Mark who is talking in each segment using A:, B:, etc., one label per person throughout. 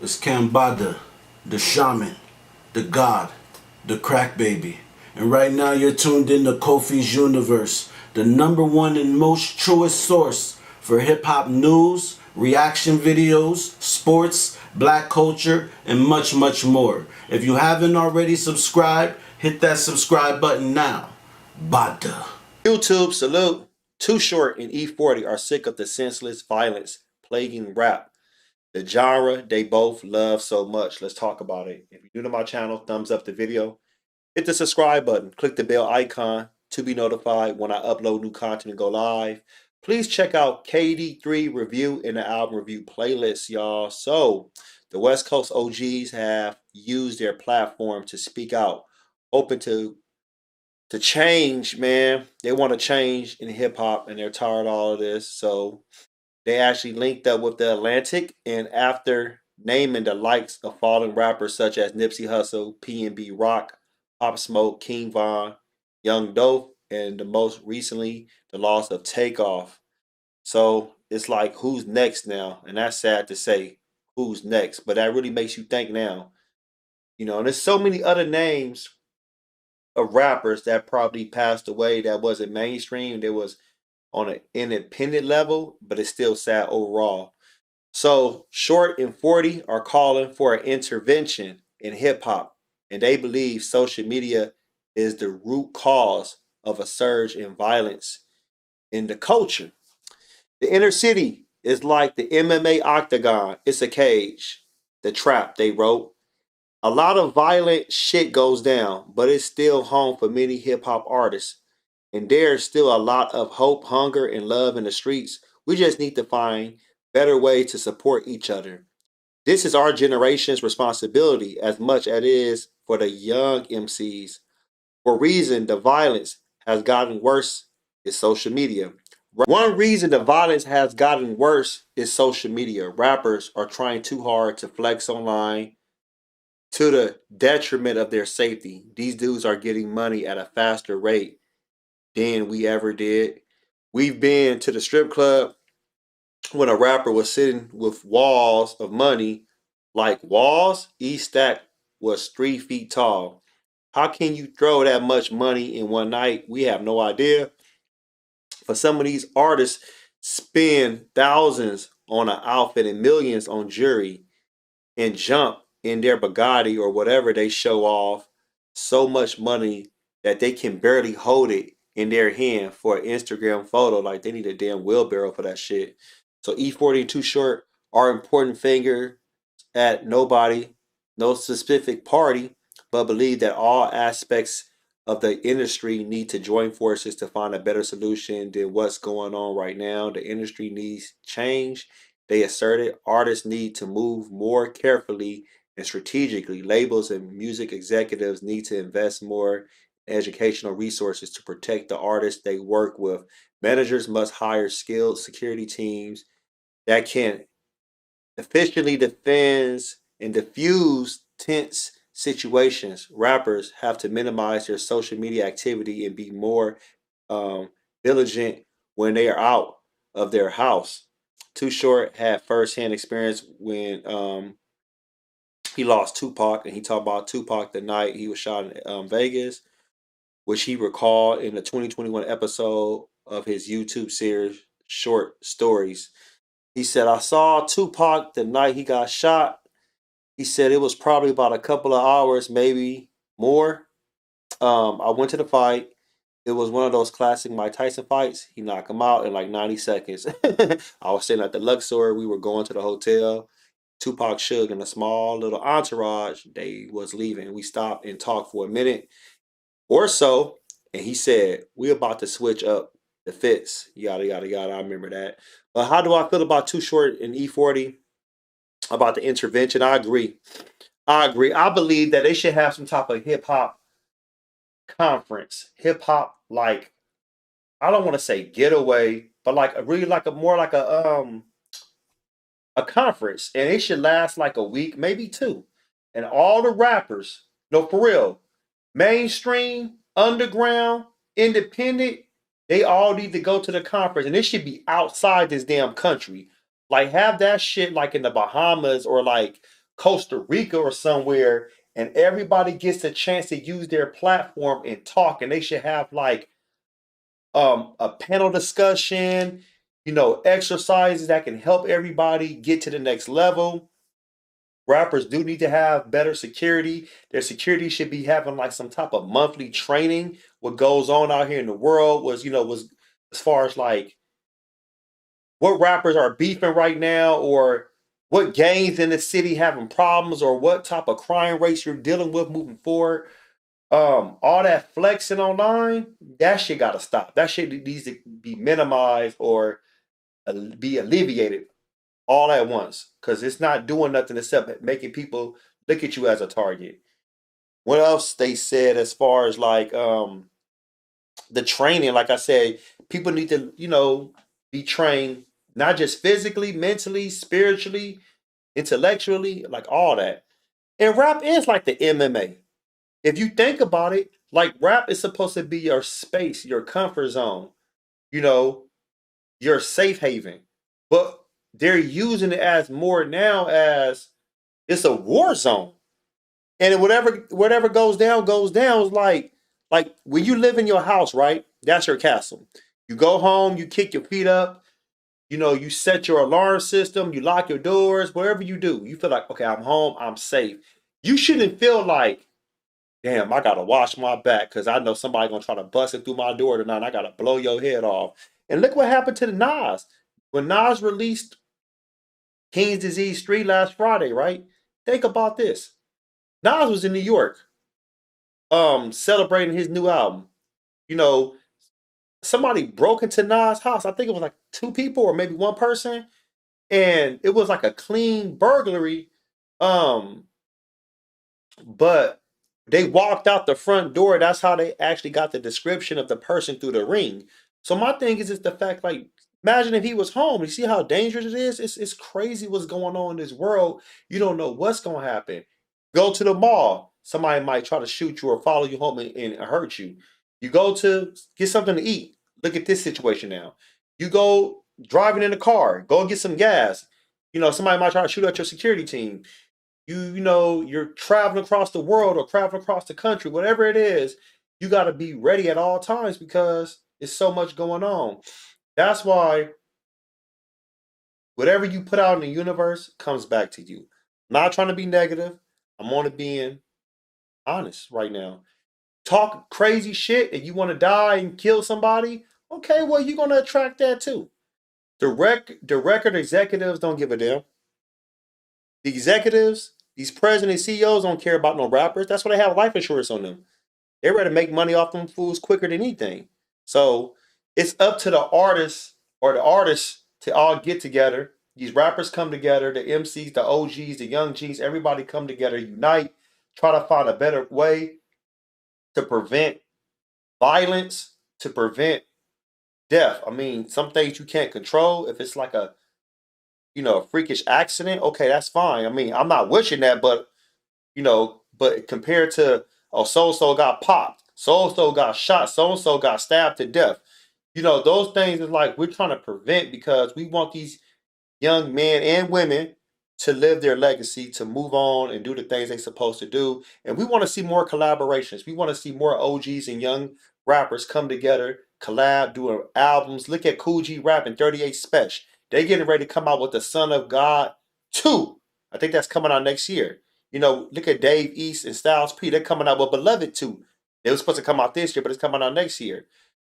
A: It's Kambada, the shaman, the god, the crack baby. And right now you're tuned in to Kofi's Universe, the number one and most truest source for hip hop news, reaction videos, sports, black culture, and much, much more. If you haven't already subscribed, hit that subscribe button now. Bada.
B: YouTube, salute. Too Short and E-40 are sick of the senseless violence plaguing rap. The genre they both love so much. Let's talk about it. If you're new to my channel, thumbs up the video. Hit the subscribe button. Click the bell icon to be notified when I upload new content and go live. Please check out KD3 review in the album review playlist, y'all. So, the West Coast OGs have used their platform to speak out, open to change, man. They want to change in hip hop and they're tired of all of this. So they actually linked up with the Atlantic, and after naming the likes of fallen rappers such as Nipsey Hussle, P&B Rock, Pop Smoke, King Von, Young Dope, and the most recently the loss of Takeoff. So it's like who's next now? And that's sad to say, who's next? But that really makes you think now. And there's so many other names of rappers that probably passed away that wasn't mainstream. There was on an independent level, but it's still sad overall. So Short and 40 are calling for an intervention in hip hop, and they believe social media is the root cause of a surge in violence in the culture. The inner city is like the MMA octagon. It's a cage. The trap, they wrote. A lot of violent shit goes down, but it's still home for many hip hop artists. And there's still a lot of hope, hunger, and love in the streets. We just need to find better ways to support each other. This is our generation's responsibility as much as it is for the young MCs. For reason the violence has gotten worse is social media. One reason the violence has gotten worse is social media. Rappers are trying too hard to flex online to the detriment of their safety. These dudes are getting money at a faster rate than we ever did. We've been to the strip club when a rapper was sitting with walls of money, like walls. Each stack was 3 feet tall. How can you throw that much money in one night? We have no idea. For some of these artists, spend thousands on an outfit and millions on jewelry and jump in their Bugatti or whatever they show off so much money that they can barely hold it in their hand for an Instagram photo. Like they need a damn wheelbarrow for that shit. So E-40 and Too Short are important figure at nobody, no specific party, but believe that all aspects of the industry need to join forces to find a better solution than what's going on right now. The industry needs change. They asserted artists need to move more carefully and strategically. Labels and music executives need to invest more in educational resources to protect the artists they work with. Managers must hire skilled security teams that can efficiently defend and diffuse tense situations. Rappers have to minimize their social media activity and be more diligent when they are out of their house. Too Short had firsthand experience when he lost Tupac, and he talked about Tupac the night he was shot in Vegas, which he recalled in the 2021 episode of his YouTube series Short Stories. He said, I saw Tupac the night he got shot. He said it was probably about a couple of hours, maybe more. I went to the fight. It was one of those classic Mike Tyson fights. He knocked him out in like 90 seconds. I was sitting at the Luxor. We were going to the hotel. Tupac, Suge, and a small little entourage, they was leaving. We stopped and talked for a minute or so. And he said, we about to switch up the fits. Yada, yada, yada. I remember that. But how do I feel about Too Short and E-40? About the intervention? I agree. I agree. I believe that they should have some type of hip hop conference. Hip hop, like, I don't want to say getaway, but like a really like a more like a conference, and it should last like a week, maybe two. And all the rappers, no, for real, mainstream, underground, independent, they all need to go to the conference, and it should be outside this damn country. Like have that shit like in the Bahamas or like Costa Rica or somewhere, and everybody gets a chance to use their platform and talk, and they should have like a panel discussion, exercises that can help everybody get to the next level. Rappers do need to have better security. Their security should be having like some type of monthly training. What goes on out here in the world was as far as like what rappers are beefing right now, or what gangs in the city having problems, or what type of crime rates you're dealing with moving forward. All that flexing online, that shit gotta stop. That shit needs to be minimized or be alleviated all at once, because it's not doing nothing except making people look at you as a target. What else they said as far as like the training? Like I said, people need to be trained not just physically, mentally, spiritually, intellectually, like all that. And rap is like the MMA. If you think about it, like rap is supposed to be your space, your comfort zone, you know, your safe haven. But they're using it as more now as it's a war zone. And whatever goes down goes down. It's like when you live in your house, right? That's your castle. You go home, you kick your feet up, you set your alarm system, you lock your doors, whatever you do, you feel like, okay, I'm home, I'm safe. You shouldn't feel like, damn, I gotta wash my back because I know somebody gonna try to bust it through my door tonight. And I gotta blow your head off. And look what happened to the Nas. When Nas released King's Disease 3 last Friday, right? Think about this. Nas was in New York, celebrating his new album. You know, somebody broke into Nas' house. I think it was like two people or maybe one person, and it was like a clean burglary. Um, but they walked out the front door. That's how they actually got the description of the person through the ring. So my thing is the fact, like, imagine if he was home. You see how dangerous it is? It's crazy what's going on in this world. You don't know what's going to happen. Go to the mall. Somebody might try to shoot you or follow you home and hurt you. You go to get something to eat. Look at this situation now. You go driving in a car. Go get some gas. Somebody might try to shoot at your security team. You're traveling across the world or traveling across the country, whatever it is, you got to be ready at all times because it's so much going on. That's why whatever you put out in the universe comes back to you. I'm not trying to be negative. I'm only being honest right now. Talk crazy shit and you want to die and kill somebody, okay, well, you're going to attract that too. The record executives don't give a damn. The executives, these presidents, CEOs don't care about no rappers. That's why they have life insurance on them. They're ready to make money off them fools quicker than anything. So it's up to the artists to all get together. These rappers come together, the MCs, the OGs, the young Gs, everybody come together, unite, try to find a better way to prevent violence, to prevent death. I mean, some things you can't control. If it's like a freakish accident, okay, that's fine. I mean, I'm not wishing that, but compared to, oh, so and so got popped, so and so got shot, so and so got stabbed to death. Those things is like we're trying to prevent because we want these young men and women to live their legacy, to move on and do the things they're supposed to do. And we want to see more collaborations. We want to see more OGs and young rappers come together, collab, doing albums. Look at Cool G rapping 38 Special. They getting ready to come out with the Son of God 2. I think that's coming out next year. Look at Dave East and Styles P. They're coming out with Beloved 2. They were supposed to come out this year, but it's coming out next year.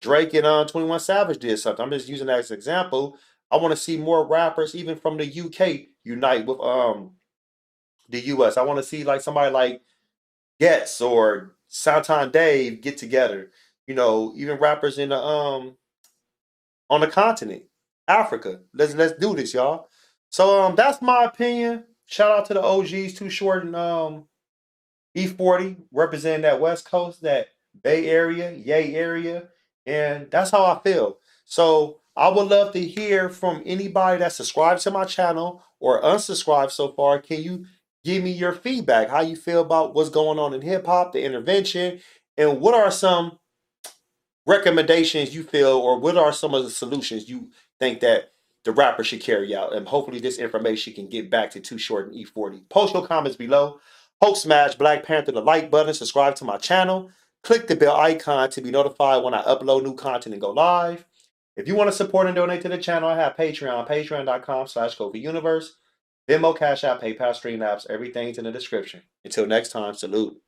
B: Drake and 21 Savage did something. I'm just using that as an example. I want to see more rappers, even from the UK, unite with the US. I want to see like somebody like Getz or Santon Dave get together. Even rappers in the on the continent, Africa. Let's do this, y'all. So that's my opinion. Shout out to the OGs, Too Short and E-40 representing that West Coast, that Bay Area, Yay area, and that's how I feel. So I would love to hear from anybody that subscribed to my channel or unsubscribed so far. Can you give me your feedback? How you feel about what's going on in hip hop, the intervention, and what are some recommendations you feel, or what are some of the solutions you think that the rapper should carry out. And hopefully this information can get back to Too Short and E-40. Post your comments below. Hope smash Black Panther the like button. Subscribe to my channel. Click the bell icon to be notified when I upload new content and go live. If you want to support and donate to the channel, I have Patreon, patreon.com/KofiUniverse. Venmo, CashApp, PayPal, Streamlabs, everything's in the description. Until next time, salute.